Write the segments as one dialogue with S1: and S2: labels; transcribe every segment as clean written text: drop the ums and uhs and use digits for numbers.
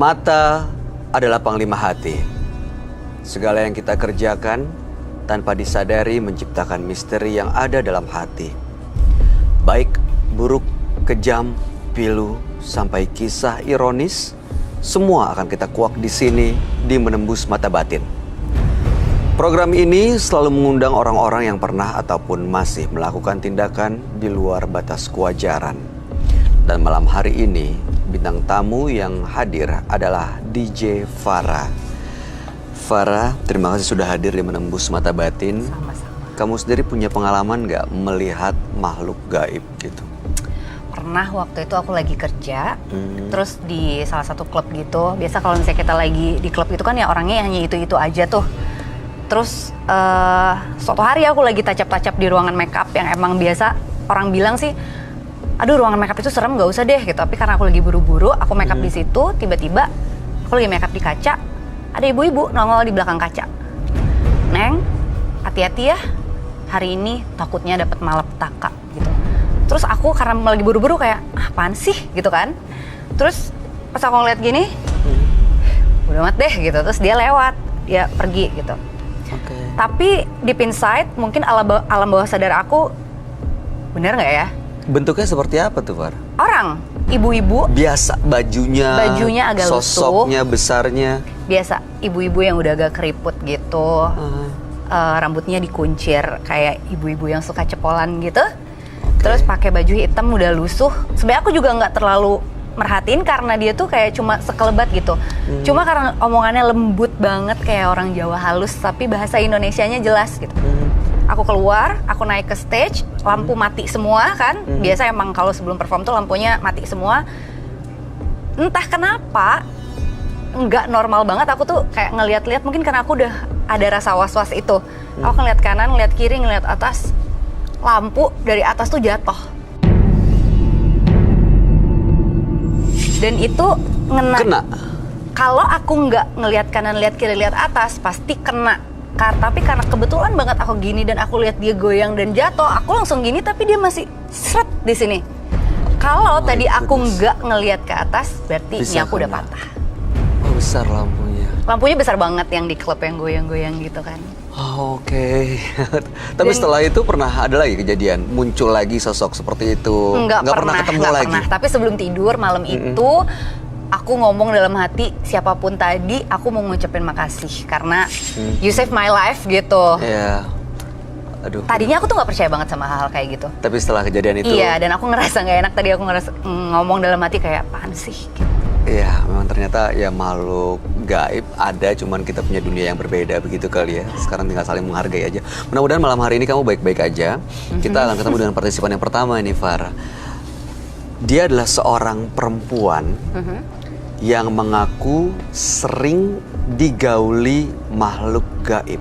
S1: Mata adalah panglima hati. Segala yang kita kerjakan tanpa disadari menciptakan misteri yang ada dalam hati. Baik, buruk, kejam, pilu, sampai kisah ironis, semua akan kita kuak di sini di Menembus Mata Batin. Program ini selalu mengundang orang-orang yang pernah ataupun masih melakukan tindakan di luar batas kewajaran. Dan malam hari ini, bintang tamu yang hadir adalah DJ Farah. Farah, terima kasih sudah hadir di Menembus Mata Batin.
S2: Sama-sama.
S1: Kamu sendiri punya pengalaman nggak melihat makhluk gaib gitu?
S2: Pernah waktu itu aku lagi kerja, terus di salah satu klub gitu. Biasa kalau misalnya kita lagi di klub itu kan ya orangnya hanya itu-itu aja tuh. Terus suatu hari aku lagi tacap-tacap di ruangan makeup yang emang biasa orang bilang sih, aduh ruangan makeup itu serem, gak usah deh gitu. Tapi karena aku lagi buru-buru, aku makeup di situ, tiba-tiba aku lagi makeup di kaca, ada ibu-ibu nongol di belakang kaca. Neng, hati-hati ya, hari ini takutnya dapat malapetaka gitu. Terus aku karena lagi buru-buru kayak, apaan sih gitu kan. Terus pas aku ngeliat gini, udah amat deh gitu. Terus dia lewat, dia pergi gitu.
S1: Okay.
S2: Tapi deep inside mungkin alam bawah sadar aku, bener nggak ya?
S1: Bentuknya seperti apa tuh, Far?
S2: Orang, ibu-ibu.
S1: Biasa bajunya
S2: Agak lusuh.
S1: sosoknya, besarnya.
S2: Biasa, ibu-ibu yang udah agak keriput gitu. Rambutnya dikuncir kayak ibu-ibu yang suka cepolan gitu. Terus pakai baju hitam udah lusuh. Sebenarnya aku juga nggak terlalu merhatiin karena dia tuh kayak cuma sekelebat gitu. Cuma karena omongannya lembut banget kayak orang Jawa halus, tapi bahasa Indonesianya jelas gitu. Aku keluar, aku naik ke stage, lampu mati semua kan. Biasa emang kalau sebelum perform tuh lampunya mati semua. Entah kenapa, nggak normal banget. Aku tuh kayak ngeliat-liat, mungkin karena aku udah ada rasa was-was itu. Aku ngeliat kanan, ngeliat kiri, ngeliat atas. Lampu dari atas tuh jatuh. Dan itu kena. Kalau aku nggak ngeliat kanan, lihat kiri, lihat atas, pasti kena. Tapi karena kebetulan banget aku gini dan aku lihat dia goyang dan jatuh, aku langsung gini tapi dia masih seret di sini. Kalau tadi aku nggak ngelihat ke atas, berarti ini aku udah patah.
S1: Oh, besar lampunya.
S2: Lampunya besar banget yang di klub yang goyang-goyang gitu kan.
S1: Oh, oke. Tapi setelah itu pernah ada lagi kejadian, muncul lagi sosok seperti itu? Nggak pernah ketemu lagi?
S2: Pernah. Tapi sebelum tidur malam itu, aku ngomong dalam hati, siapapun tadi, aku mau ngucapin makasih karena you save my life gitu.
S1: Iya. Aduh.
S2: Tadinya aku tuh nggak percaya banget sama hal kayak gitu.
S1: Tapi setelah kejadian itu?
S2: Iya, dan aku ngerasa nggak enak. Tadi aku ngerasa ngomong dalam hati kayak, apaan sih? Gitu.
S1: Iya, memang ternyata ya makhluk gaib ada, cuman kita punya dunia yang berbeda begitu kali ya. Sekarang tinggal saling menghargai aja. Mudah-mudahan malam hari ini kamu baik-baik aja. Kita akan ketemu dengan partisipan yang pertama ini, Farah. Dia adalah seorang perempuan yang mengaku sering digauli makhluk gaib.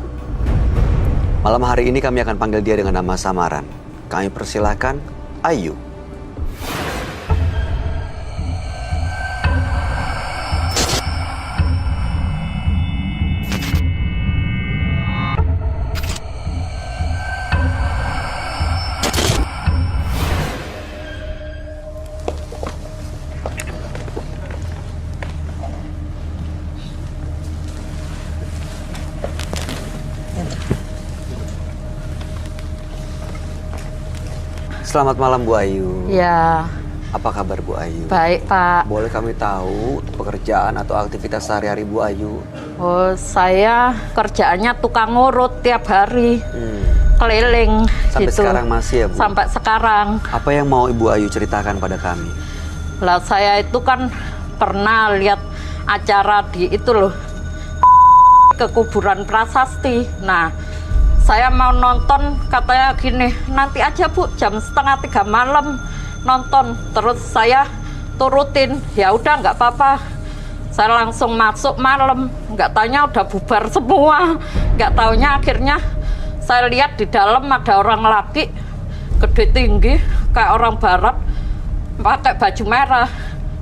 S1: Malam hari ini kami akan panggil dia dengan nama samaran. Kami persilahkan Ayu. Selamat malam Bu Ayu.
S3: Ya.
S1: Apa kabar Bu Ayu?
S3: Baik Pak.
S1: Boleh kami tahu pekerjaan atau aktivitas sehari-hari Bu Ayu?
S3: Oh, saya kerjaannya tukang ngurut tiap hari, keliling.
S1: Sampai
S3: gitu.
S1: Sekarang masih ya Bu?
S3: Sampai sekarang.
S1: Apa yang mau Ibu Ayu ceritakan pada kami?
S3: Lah saya itu kan pernah lihat acara di itu loh, ke kuburan Prasasti. Nah, saya mau nonton, katanya gini, nanti aja Bu, jam 2:30 malam nonton. Terus saya turutin, ya udah nggak apa-apa. Saya langsung masuk malam, nggak taunya udah bubar semua. Nggak taunya akhirnya saya lihat di dalam ada orang laki, gede tinggi, kayak orang barat, pakai baju merah.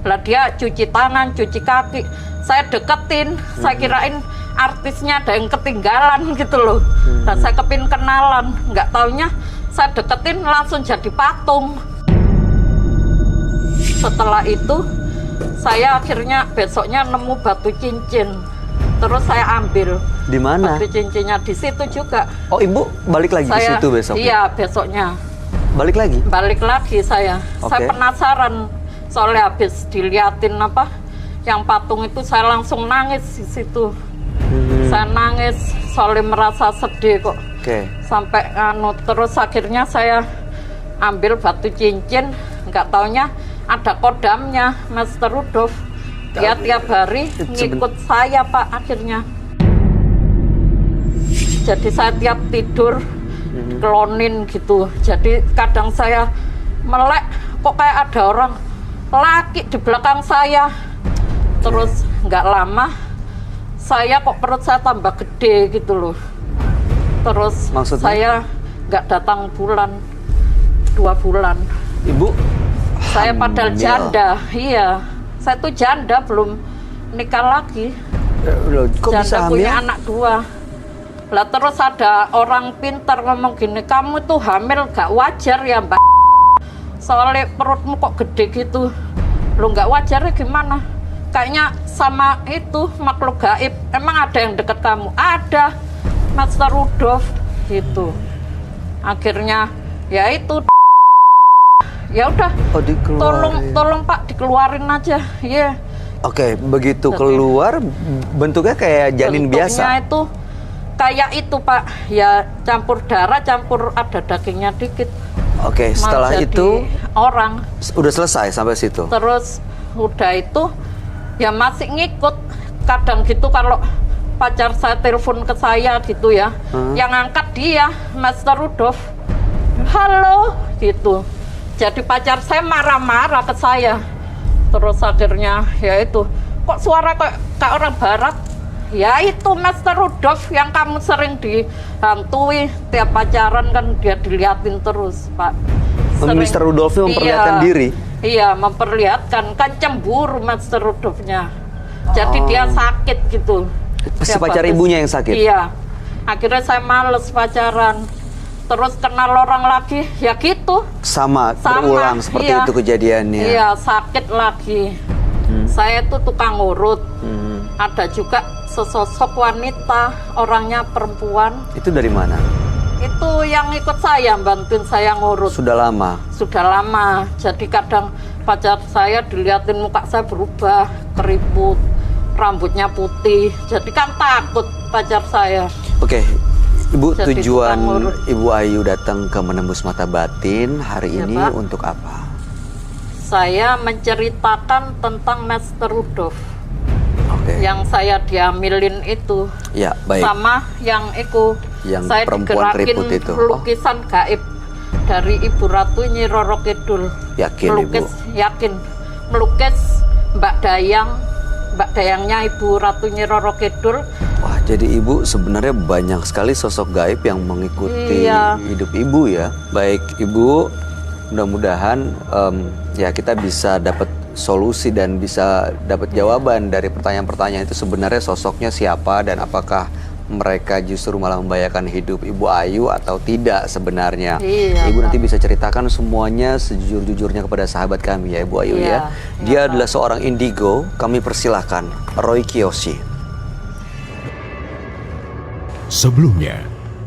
S3: Lah dia cuci tangan, cuci kaki. Saya deketin, saya kirain artisnya ada yang ketinggalan gitu loh. Dan saya kepin kenalan, nggak taunya saya deketin langsung jadi patung. Setelah itu saya akhirnya besoknya nemu batu cincin. Terus saya ambil.
S1: Di mana?
S3: Batu cincinnya di situ juga.
S1: Oh, Ibu balik lagi ke situ besoknya?
S3: Iya, besoknya.
S1: Balik lagi?
S3: Balik lagi saya.
S1: Oke.
S3: Saya penasaran. Soalnya habis diliatin yang patung itu, saya langsung nangis di situ. Saya nangis, soalnya merasa sedih kok.
S1: Oke.
S3: Sampai terus akhirnya saya ambil batu cincin, nggak taunya ada kodamnya Master Rudolf. Dia tiap hari ngikut saya Pak akhirnya. Jadi saya tiap tidur klonin gitu. Jadi kadang saya melek, kok kayak ada orang laki di belakang saya. Terus nggak lama saya kok perut saya tambah gede gitu loh. Terus
S1: Maksudnya?
S3: Saya nggak datang 2 bulan.
S1: Ibu
S3: Saya padahal
S1: hamil.
S3: janda, iya. Saya tuh janda, belum nikah lagi.
S1: Loh, kok bisa
S3: Janda
S1: hamil?
S3: punya anak 2. Lah terus ada orang pintar ngomong gini, kamu tuh hamil gak wajar ya Mbak. Soalnya perutmu kok gede gitu. Lo gak wajarnya gimana? Kayaknya sama itu makhluk gaib. Emang ada yang deket kamu? Ada, Master Rudolf gitu. Akhirnya ya itu. Ya udah,
S1: Oh, dikeluarin.
S3: tolong Pak dikeluarin aja. Iya.
S1: Oke, begitu
S3: Tapi-
S1: keluar bentuknya kayak janin
S3: Bentuknya
S1: biasa.
S3: itu kayak itu Pak, ya campur darah, campur ada dagingnya dikit.
S1: Oke,
S3: Mau
S1: setelah
S3: jadi
S1: itu
S3: orang.
S1: udah selesai sampai situ.
S3: Terus udah itu ya masih ngikut. Kadang gitu kalau pacar saya telepon ke saya gitu ya, yang angkat dia Master Rudolf. Halo gitu. Jadi pacar saya marah-marah ke saya. Terus akhirnya ya itu, kok suara kayak orang barat? Ya itu Master Rudolf yang kamu sering dihantui. Tiap pacaran kan dia diliatin terus Pak.
S1: Mr. Rudolf memperlihatkan
S3: Iya,
S1: diri?
S3: Iya, memperlihatkan. Kan cemburu Master Rudolfnya. Jadi dia sakit gitu.
S1: Si
S3: Dia
S1: pacar
S3: bagus.
S1: ibunya yang sakit?
S3: Iya. Akhirnya saya males pacaran. Terus kenal orang lagi, ya gitu.
S1: Sama,
S3: Sama,
S1: berulang seperti
S3: iya.
S1: itu kejadiannya.
S3: Iya, sakit lagi. Saya tuh tukang urut. Ada juga sesosok wanita, orangnya perempuan.
S1: Itu dari mana?
S3: Itu yang ikut saya, bantuin saya ngurut.
S1: Sudah lama.
S3: Sudah lama. Jadi kadang pacar saya diliatin muka saya berubah, keriput, rambutnya putih. Jadi kan takut pacar saya.
S1: Oke, Ibu,
S3: Jadi
S1: tujuan
S3: tukang urut.
S1: Ibu Ayu datang ke Menembus Mata Batin hari
S3: Ya,
S1: ini
S3: Pak.
S1: untuk apa?
S3: Saya menceritakan tentang Master Rudolf.
S1: Oke.
S3: Yang saya diambilin itu.
S1: Ya, baik.
S3: Sama yang itu.
S1: Yang
S3: saya
S1: perempuan
S3: digerakin
S1: keriput itu.
S3: lukisan gaib dari Ibu Ratu Nyi Roro Kidul.
S1: Yakin,
S3: Melukis,
S1: Ibu?
S3: yakin. Melukis Mbak Dayangnya Ibu Ratu Nyi Roro Kidul.
S1: Wah, jadi Ibu sebenarnya banyak sekali sosok gaib yang mengikuti
S3: Iya.
S1: hidup Ibu ya. Baik, Ibu, mudah-mudahan ya kita bisa dapat solusi dan bisa dapat jawaban dari pertanyaan-pertanyaan itu sebenarnya sosoknya siapa dan apakah mereka justru malah membahayakan hidup Ibu Ayu atau tidak sebenarnya.
S3: Iya,
S1: Ibu
S3: Pak.
S1: nanti bisa ceritakan semuanya sejujur-jujurnya kepada sahabat kami ya Ibu Ayu
S3: Iya,
S1: ya.
S3: iya,
S1: Dia
S3: Pak.
S1: adalah seorang indigo, kami persilahkan Roy Kiyoshi.
S4: Sebelumnya,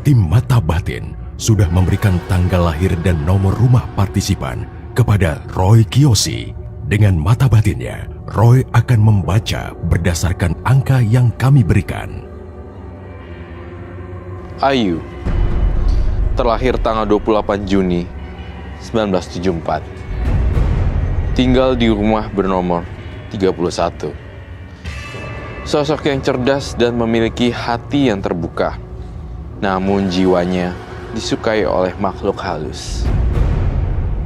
S4: tim Mata Batin sudah memberikan tanggal lahir dan nomor rumah partisipan kepada Roy Kiyoshi. Dengan mata batinnya, Roy akan membaca berdasarkan angka yang kami berikan.
S5: Ayu, terlahir tanggal 28 Juni 1974. Tinggal di rumah bernomor 31. Sosok yang cerdas dan memiliki hati yang terbuka. Namun jiwanya disukai oleh makhluk halus.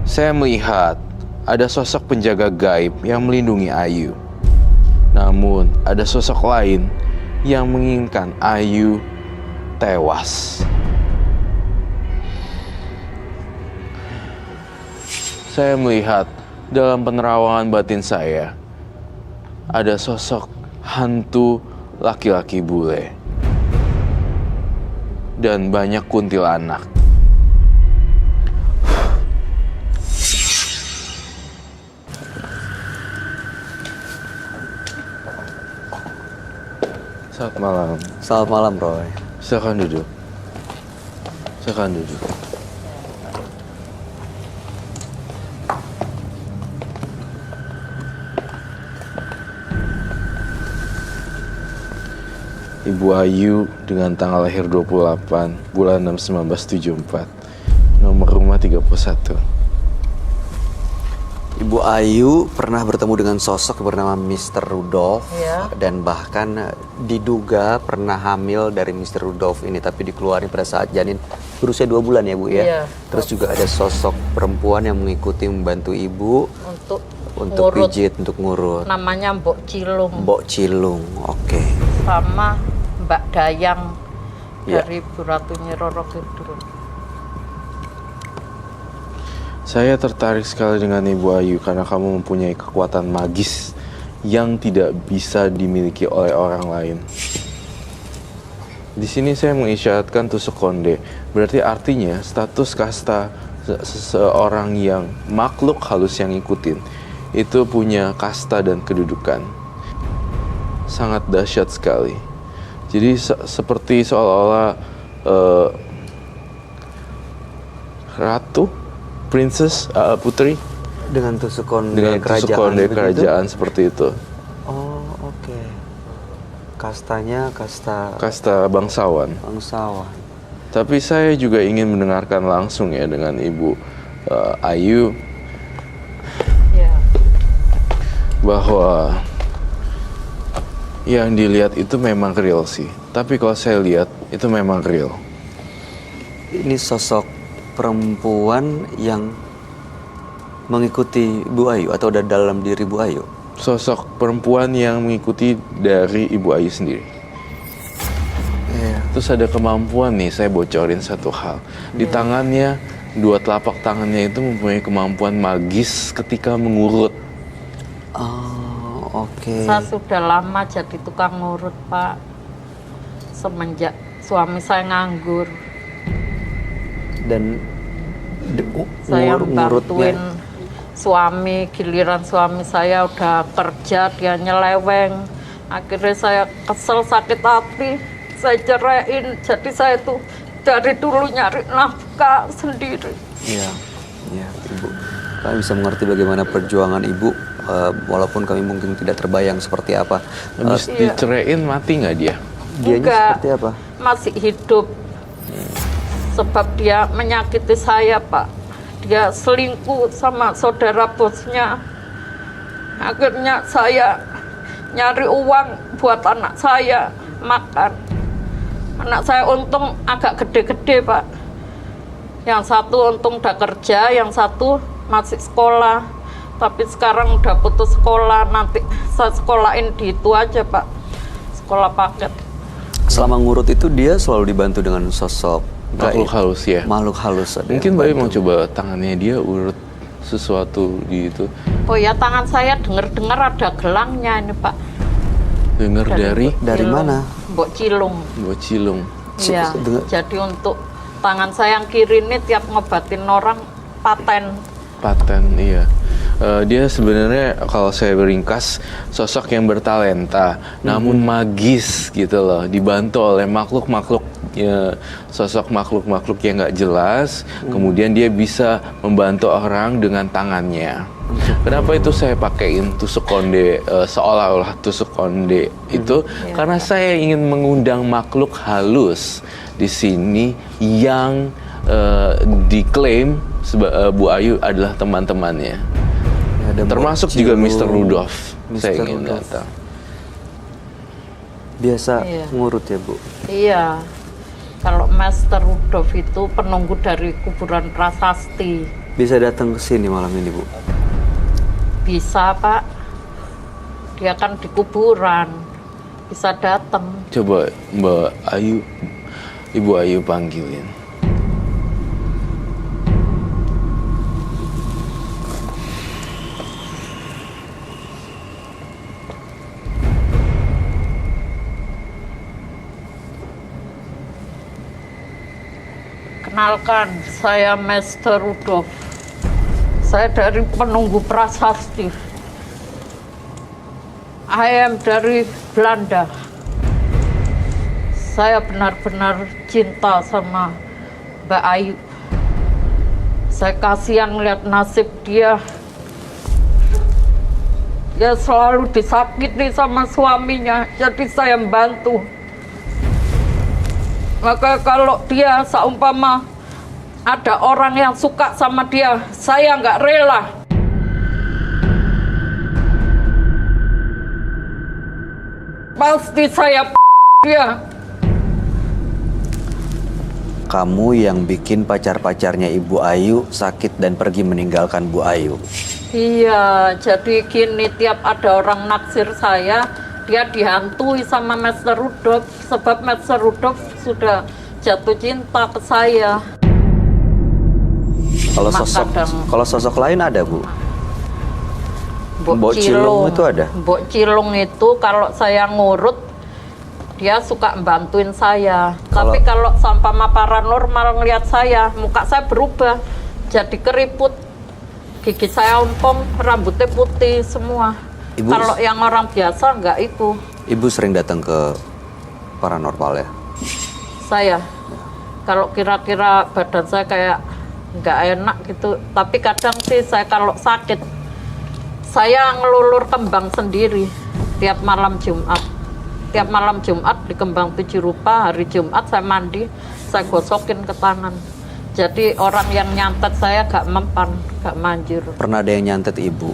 S5: Saya melihat ada sosok penjaga gaib yang melindungi Ayu. Namun ada sosok lain yang menginginkan Ayu tewas. Saya melihat dalam penerawangan batin saya ada sosok hantu laki-laki bule dan banyak kuntilanak. Selamat malam.
S1: Selamat malam, Roy.
S5: Silakan duduk. Silakan duduk. Ibu Ayu dengan tanggal lahir 28 bulan 6 1974. Nomor rumah 31.
S1: Ibu Ayu pernah bertemu dengan sosok bernama Mr. Rudolph
S3: Iya.
S1: dan bahkan diduga pernah hamil dari Mr. Rudolph ini, tapi dikeluarin pada saat janin berusia 2 bulan ya Bu ya.
S3: Iya.
S1: Terus juga ada sosok perempuan yang mengikuti membantu ibu untuk
S3: ngurut.
S1: pijit, untuk ngurut.
S3: Namanya Mbok Cilung.
S1: Mbok Cilung, oke.
S3: Sama Mbak Dayang
S1: Iya.
S3: dari Bu Ratu Nyi Roro Kidul.
S5: Saya tertarik sekali dengan Ibu Ayu karena kamu mempunyai kekuatan magis yang tidak bisa dimiliki oleh orang lain. Di sini saya mengisyaratkan tusuk konde. Berarti artinya status kasta seseorang yang makhluk halus yang ngikutin itu punya kasta dan kedudukan. Sangat dahsyat sekali. Jadi seperti seolah-olah ratu, princess, putri
S1: Dengan tusuk konde
S5: dengan tusuk
S1: kerajaan
S5: konde
S1: begitu?
S5: kerajaan seperti itu.
S1: Oh, oke. Kastanya kasta
S5: Bangsawan.
S1: bangsawan.
S5: Tapi saya juga ingin mendengarkan langsung ya dengan Ibu Ayu
S3: Ya.
S5: bahwa yang dilihat itu memang real sih. Tapi kalau saya lihat itu memang real.
S1: Ini sosok perempuan yang mengikuti Bu Ayu atau ada dalam diri Bu Ayu?
S5: Sosok perempuan yang mengikuti dari Ibu Ayu sendiri.
S1: Iya.
S5: Terus ada kemampuan nih, saya bocorin satu hal. Di tangannya, 2 telapak tangannya itu mempunyai kemampuan magis ketika mengurut.
S1: Oh, oke.
S3: Saya sudah lama jadi tukang ngurut, Pak. Semenjak suami saya nganggur,
S1: Dan
S3: saya
S1: ngurutnya
S3: bantuin suami. Giliran suami saya udah kerja, dia nyeleweng. Akhirnya saya kesel, sakit hati, saya ceraiin. Jadi saya tuh dari dulu nyari nafkah sendiri.
S1: Iya, iya, Ibu. Kami bisa mengerti bagaimana perjuangan Ibu, walaupun kami mungkin tidak terbayang seperti apa.
S5: Habis
S3: Iya.
S5: diceraiin mati nggak dia?
S1: Dianya
S3: Enggak.
S1: seperti apa?
S3: Masih hidup. Sebab dia menyakiti saya, Pak. Dia selingkuh sama saudara bosnya. Akhirnya saya nyari uang buat anak saya makan. Anak saya untung agak gede-gede, Pak. Yang satu untung udah kerja, yang satu masih sekolah. Tapi sekarang udah putus sekolah, nanti saya sekolahin di itu aja, Pak. Sekolah paket.
S1: Selama ngurut itu dia selalu dibantu dengan sosok
S5: Makhluk
S1: gaib.
S5: halus ya.
S1: Makhluk halus. ada
S5: Mungkin
S1: yang
S5: Mbak Ayu
S1: bantu.
S5: mau coba tangannya dia urut sesuatu di itu.
S3: Oh ya, tangan saya dengar-dengar ada gelangnya ini, Pak.
S5: Dengar dari
S1: Dari
S3: Cilung.
S1: mana?
S3: Mbok Cilung.
S5: Mbak Cilung.
S3: Iya.
S1: dengar-
S3: Jadi untuk tangan saya yang kiri ini tiap ngobatin orang paten.
S5: Paten, iya. Dia sebenarnya kalau saya beringkas sosok yang bertalenta, namun magis gitu loh, dibantu oleh makhluk-makhluk ya, sosok makhluk-makhluk yang nggak jelas. Kemudian dia bisa membantu orang dengan tangannya. Kenapa itu saya pakaiin tusuk konde, seolah-olah tusuk konde itu? Karena saya ingin mengundang makhluk halus di sini yang diklaim Bu Ayu adalah teman-temannya.
S1: Ya, ada
S5: Termasuk
S1: Mbok
S5: juga
S1: Cilung,
S5: Mr. Rudolph. Saya
S1: Mr.
S5: ingin
S1: Rudolph.
S5: datang.
S1: Biasa
S3: Iya.
S1: ngurut ya, Bu?
S3: Iya. Kalau Master Rudolph itu penunggu dari kuburan prasasti.
S1: Bisa datang ke sini malam ini, Bu?
S3: Bisa, Pak. Dia kan di kuburan. Bisa datang.
S5: Coba Mbak Ayu, Ibu Ayu panggilin.
S3: Kenalkan, saya Master Rudolph. Saya dari penunggu prasasti. I am dari Belanda. Saya benar-benar cinta sama Mbak Ayu. Saya kasihan lihat nasib dia. Dia selalu disakiti sama suaminya, jadi saya membantu. Maka kalau dia seumpama ada orang yang suka sama dia, saya nggak rela. Pasti saya dia.
S1: Kamu yang bikin pacar-pacarnya Ibu Ayu sakit dan pergi meninggalkan Bu Ayu.
S3: Iya, jadi gini, tiap ada orang naksir saya, dia dihantui sama Master Rudolf, sebab Master Rudolf sudah jatuh cinta ke saya.
S1: Kalau sosok lain ada, Bu?
S3: Mbok
S1: Mbok Cilung itu ada?
S3: Mbok Cilung itu kalau saya ngurut, dia suka bantuin saya. Tapi kalau sampama paranormal ngeliat saya, muka saya berubah jadi keriput, gigi saya ompong, rambutnya putih semua. Kalau yang orang biasa enggak itu.
S1: Ibu sering datang ke paranormal ya?
S3: Saya, kalau kira-kira badan saya kayak nggak enak gitu. Tapi kadang sih saya kalau sakit, saya ngelulur kembang sendiri tiap malam Jumat. Tiap malam Jumat di kembang 7 rupa, hari Jumat saya mandi, saya gosokin ke tangan. Jadi orang yang nyantet saya gak mempan, gak manjur.
S1: Pernah ada yang nyantet Ibu?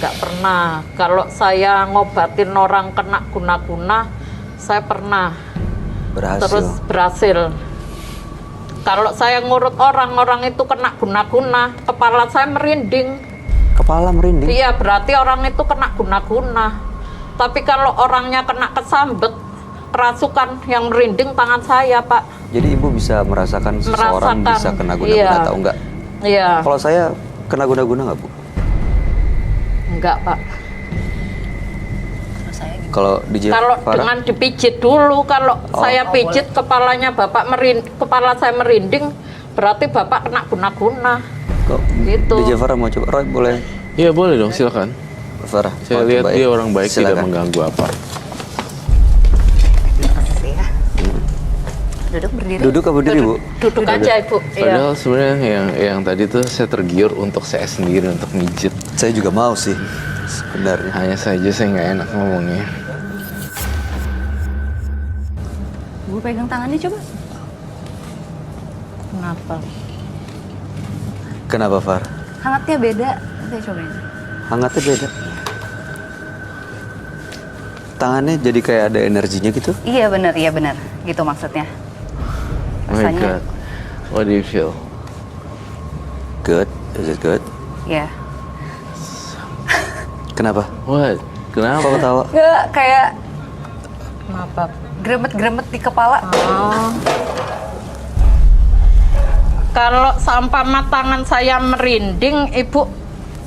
S3: Gak pernah. Kalau saya ngobatin orang kena guna-guna, saya pernah.
S1: Berhasil?
S3: Terus berhasil. Kalau saya ngurut orang itu kena guna-guna, kepala saya merinding.
S1: Kepala merinding?
S3: Iya, berarti orang itu kena guna-guna. Tapi kalau orangnya kena kesambet, kerasukan yang merinding tangan saya, Pak.
S1: Jadi Ibu bisa merasakan seseorang bisa kena guna-guna,
S3: iya.
S1: tahu nggak?
S3: Iya.
S1: Kalau saya kena guna-guna nggak, Bu?
S3: Enggak, Pak.
S1: Kalau di
S3: Kalau dengan dipijit dulu, kalau saya pijit kepalanya kepala saya merinding, berarti Bapak kena guna-guna. Gitu.
S1: Di Farah mau coba? Roy boleh?
S5: Iya boleh dong, silakan.
S1: Farah,
S5: Saya
S1: mau
S5: lihat
S1: coba
S5: dia
S1: ya?
S5: orang baik, tidak
S1: Silakan.
S5: mengganggu apa.
S2: Makasih ya. Duduk berdiri.
S1: Duduk apa berdiri, Bu?
S3: Duduk aja, Ibu. Iya.
S5: Padahal sebenarnya yang tadi tuh saya tergiur untuk saya sendiri, untuk mijit.
S1: Saya juga mau sih sebenarnya.
S5: Hanya saja saya nggak enak ngomongnya.
S2: Bu pegang tangannya coba.
S3: Kenapa?
S1: Kenapa, Far?
S2: Hangatnya beda. Saya cobain.
S1: Hangatnya beda. Tangannya jadi kayak ada energinya gitu.
S2: Iya benar. Gitu maksudnya.
S5: Oh my
S2: Rasanya.
S5: God. What do you feel?
S1: Good? Is it good?
S2: Ya.
S1: Kenapa?
S5: What? Kenapa?
S1: Kok ketawa?
S2: Nggak, kayak
S3: Kenapa?
S2: gremet-gremet di kepala.
S3: Kalau seumpama tangan saya merinding, Ibu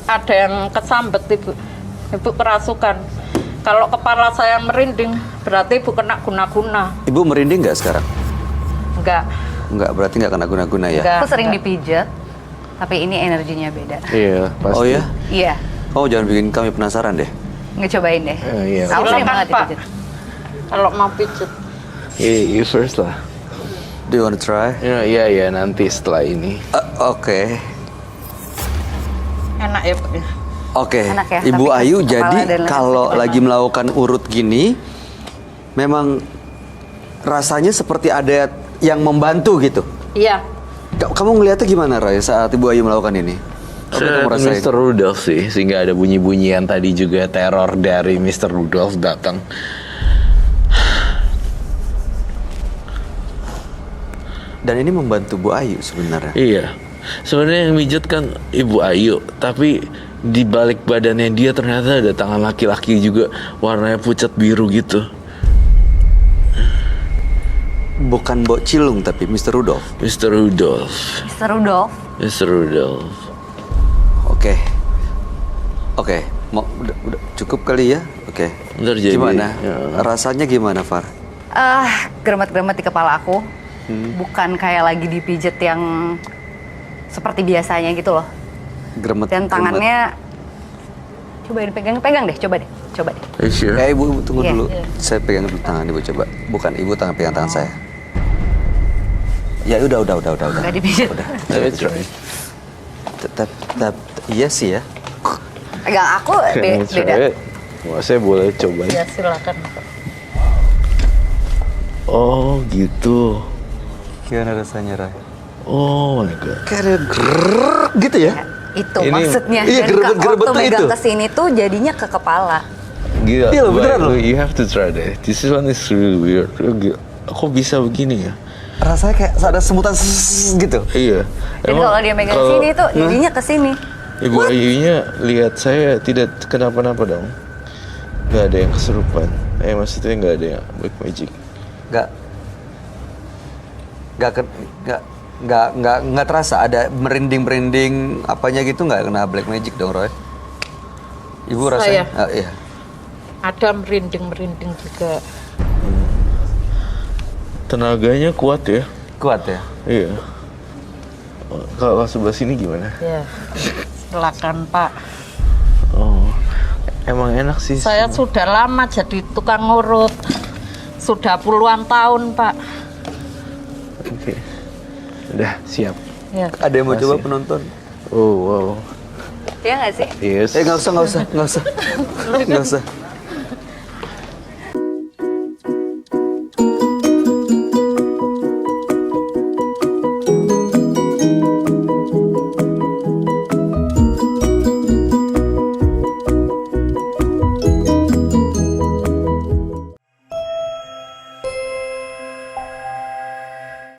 S3: ada yang kesambet, Ibu. Ibu kerasukan. Kalau kepala saya merinding, berarti Ibu kena guna-guna.
S1: Ibu merinding nggak sekarang?
S3: Enggak.
S1: Enggak, berarti nggak kena guna-guna ya?
S3: Enggak.
S2: Aku sering dipijat, tapi ini energinya beda.
S5: Iya, pasti.
S1: Oh ya?
S2: Iya,
S1: Oh jangan bikin kami penasaran deh.
S2: ngecobain deh.
S5: Iya.
S2: Aku sering
S3: Silakan,
S2: banget
S3: Pak.
S2: dipijat.
S3: Kalau mau pijet.
S5: You first lah.
S1: Do you want to try?
S5: Iya, nanti setelah ini.
S1: Oke.
S3: Enak ya, Pak?
S1: Oke,
S2: Enak ya,
S1: Ibu
S2: tapi
S1: Ayu
S2: kepala
S1: jadi
S2: dan leher
S1: kalau
S2: sakit.
S1: lagi melakukan urut gini, memang rasanya seperti ada yang membantu gitu.
S3: Iya.
S1: Kamu ngeliatnya gimana, Roy, saat Ibu Ayu melakukan ini? Apa
S5: Saya
S1: kamu rasain?
S5: Mr. Rudolph sih, sehingga ada bunyi-bunyian tadi juga teror dari Mr. Rudolph datang.
S1: Dan ini membantu Bu Ayu sebenarnya.
S5: Iya, sebenarnya yang mijet kan Ibu Ayu, tapi di balik badannya dia ternyata ada tangan laki-laki juga, warnanya pucat biru gitu.
S1: Bukan Mbok Cilung tapi Mr. Rudolph.
S5: Mr. Rudolph,
S2: Mr. Rudolf,
S5: Mr. Rudolph.
S1: Oke. Oke, udah cukup kali ya? Oke.
S5: Ntar jadi,
S1: Gimana?
S5: ya.
S1: Rasanya gimana, Far?
S2: gremet-gremet di kepala aku. Bukan kayak lagi dipijat yang seperti biasanya gitu loh.
S1: Gremet.
S2: Dan tangannya, coba dipegang-pegang deh, coba deh. Coba deh.
S5: Are you sure?
S1: Ya ibu tunggu
S2: Iya.
S1: dulu. Saya pegang dulu tangan ibu coba. Bukan ibu pegang tangan saya. Ya udah.
S2: Nggak dipijat.
S1: Udah.
S5: Let me try.
S1: Tetap iya sih ya.
S2: Pegang aku
S5: Can I try
S2: beda.
S5: it? Wah, saya boleh coba.
S3: Ya silakan.
S5: Oh gitu.
S1: Gimana rasanya, Ray?
S5: Oh my god.
S1: Kayak grrrr gitu ya?
S2: Itu
S5: Ini-
S2: maksudnya.
S1: iya,
S2: Dan
S1: gerebet
S2: waktu
S1: tuh
S2: megang
S1: itu.
S2: ke sini tuh jadinya ke kepala.
S5: Gila.
S1: Iya, beneran
S5: But
S1: loh.
S5: You have to try deh. This one is really weird. Gila. Kok bisa begini ya?
S1: Rasanya kayak ada semutan gitu.
S5: Iya.
S2: Dan kalau dia megang
S5: kalau
S2: sini tuh jadinya ke sini.
S5: Ibu Ayunya lihat saya tidak kenapa-napa dong. Gak ada yang kesurupan. Maksudnya gak ada yang black magic.
S1: Nggak terasa ada merinding apanya gitu, nggak kena black magic dong, Roy? Ibu rasanya?
S3: Saya?
S1: Iya.
S3: Ada merinding-merinding juga.
S5: Tenaganya kuat ya.
S1: Kuat ya?
S5: Iya. Kalau sebelah sini gimana?
S3: Ya. Silakan Pak.
S5: Oh, emang enak sih.
S3: Saya sudah lama jadi tukang ngurut. Sudah puluhan tahun Pak.
S5: Oke. Udah siap.
S3: Ya.
S1: Ada yang mau coba
S5: Makasih.
S1: penonton?
S5: Oh wow.
S2: Iya nggak sih?
S5: Yes.
S1: Nggak usah.